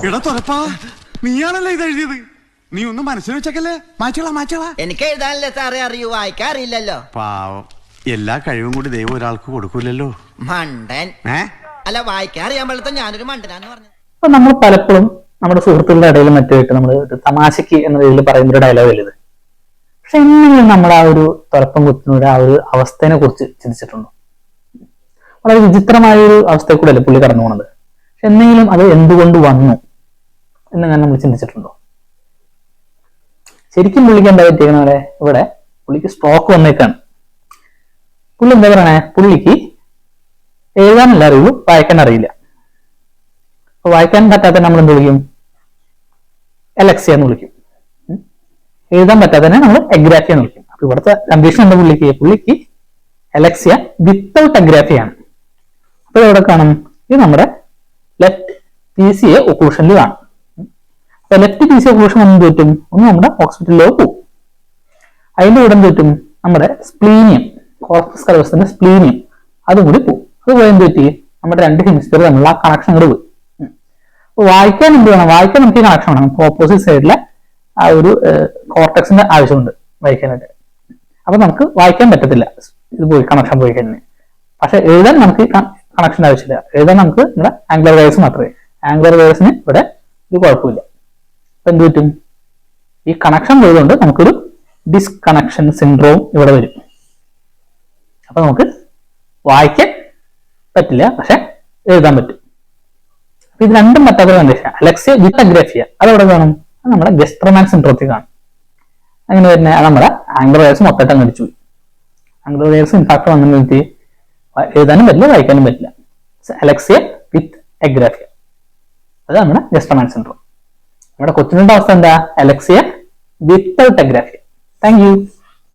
എടാ തുറപ്പാ, നീയാണല്ലേ ഇത് എഴുതിയത്? നീ ഒന്നും മനസ്സിൽ വെച്ചേക്കല്ലേ? മാറ്റോളാ. എനിക്ക് എഴുതാനല്ലേ സാറേ അറിയൂ, വായിക്കാൻ അറിയില്ലല്ലോ. പാവം, എല്ലാ കഴിവും കൂടി ദൈവം ഒരാൾക്ക് കൊടുക്കൂലല്ലോ. മണ്ടൻ. അല്ല, വായിക്കാൻ അറിയാൻ പാടില്ല, ഞാനൊരു മണ്ടനാന്ന് പറഞ്ഞു. അപ്പൊ നമ്മൾ പലപ്പോഴും നമ്മുടെ സുഹൃത്തുക്കളുടെ ഇടയിൽ മറ്റുമായിട്ട് നമ്മൾ തമാശക്ക് എന്ന രീതിയിൽ പറയുന്ന ഒരു ഡയലോഗ് അല്ലേ ഇത്? പക്ഷെ എന്നെങ്കിലും നമ്മൾ ആ ഒരു തുറപ്പം കുത്തുന്നവരുടെ ആ ഒരു അവസ്ഥയെ കുറിച്ച് ചിന്തിച്ചിട്ടുണ്ടോ? വളരെ വിചിത്രമായ ഒരു അവസ്ഥയെ കൂടെ അല്ലേ പുള്ളി കടന്നു പോണത്. പക്ഷെ എന്നെങ്കിലും അത് എന്തുകൊണ്ട് വന്നു എന്നങ്ങനെ നമ്മൾ ചിന്തിച്ചിട്ടുണ്ടോ? ശരിക്കും പുള്ളിക്ക് എന്താ പറ്റിയേക്കണ പോലെ ഇവിടെ പുള്ളിക്ക് സ്ട്രോക്ക് വന്നേക്കാണ്. പുള്ളി എന്താ പറയണേ, പുള്ളിക്ക് എഴുതാനല്ല അറിയുള്ളൂ, വായിക്കാൻ അറിയില്ല. അപ്പൊ വായിക്കാൻ പറ്റാത്ത നമ്മൾ എന്ത് വിളിക്കും? എലക്സിയ എന്ന് വിളിക്കും. എഴുതാൻ പറ്റാത്തതിനെ നമ്മൾ എഗ്രാഫിയ എന്ന് വിളിക്കും. അപ്പൊ ഇവിടുത്തെ കണ്ടീഷൻ എന്താ? പുള്ളിക്ക് എലക്സിയ വിത്തൗട്ട് എഗ്രാഫിയാണ്. അപ്പൊ എവിടെ കാണും? ഇത് നമ്മുടെ ലെഫ്റ്റ് PCA ഒക്ലൂഷനിൽ കാണും. അപ്പൊ ലെഫ്റ്റ് PCA ഒക്ലൂഷൻ എന്ത് പറ്റും? ഒന്ന് നമ്മുടെ ഹോസ്പിറ്റലിലേക്ക് പോകും. അതിന്റെ കൂടെ എന്ത് പറ്റും? നമ്മുടെ സ്പ്ലീനിയം, കോർപ്പസ് കലോസത്തിന്റെ സ്പ്ലീനിയം അതും കൂടി പോകും. അത് പോയി എന്ത് പറ്റി? നമ്മുടെ രണ്ട് ഹെമിസ്ഫിയർ തമ്മിലുള്ള ആ കണക്ഷൻ കൂടെ പോയി. വായിക്കാൻ എന്ത് വേണം? വായിക്കാൻ നമുക്ക് കണക്ഷൻ വേണം. ഓപ്പോസിറ്റ് സൈഡിലെ ആ ഒരു കോർട്ടക്സിന്റെ ആവശ്യമുണ്ട് വായിക്കാനായിട്ട്. അപ്പൊ നമുക്ക് വായിക്കാൻ പറ്റത്തില്ല, ഇത് പോയി കണക്ഷൻ പോയി കഴിഞ്ഞാൽ. പക്ഷെ എഴുതാൻ നമുക്ക് കണക്ഷൻ ആവശ്യമില്ല. എഴുതാൻ നമുക്ക് ഇവിടെ ആംഗുലർ വയേഴ്സ് മാത്രമേ. ആംഗുലർ വയേഴ്സിന് ഇവിടെ ഒരു കുഴപ്പമില്ല. അപ്പൊ എന്ത് പറ്റും? ഈ കണക്ഷൻ പോയതുകൊണ്ട് നമുക്കൊരു ഡിസ്കണക്ഷൻ സിൻഡ്രോം ഇവിടെ വരും. അപ്പൊ നമുക്ക് വായിക്കാൻ പറ്റില്ല, പക്ഷെ എഴുതാൻ പറ്റും. ഇത് രണ്ടും പറ്റാത്ത കണ്ടീഷൻ അലക്സിയ വിത്ത് അഗ്രാഫിയ അതെവിടെ കാണും? നമ്മുടെ ഗെസ്ട്രമാൻ സിൻഡ്രോത്തിൽ കാണും. അങ്ങനെ വരുന്ന നമ്മുടെ ആംഗുലർ വയേഴ്സ് മൊത്തമായിട്ട് അടിച്ചു പോയി. ആംഗുലർ വയേഴ്സ് ഇൻഫാക്ട് വന്നിട്ട് എഴുതാനും പറ്റില്ല, വായിക്കാനും പറ്റില്ല. അലക്സിയ വിത്ത് അഗ്രാഫിയ, അത് നമ്മുടെ ഗെസ്ട്രമാൻ സിൻഡ്രോം. നമ്മുടെ കൊച്ചിനുടെ അവസ്ഥ എന്താ? Alexia without agraphia. Thank U.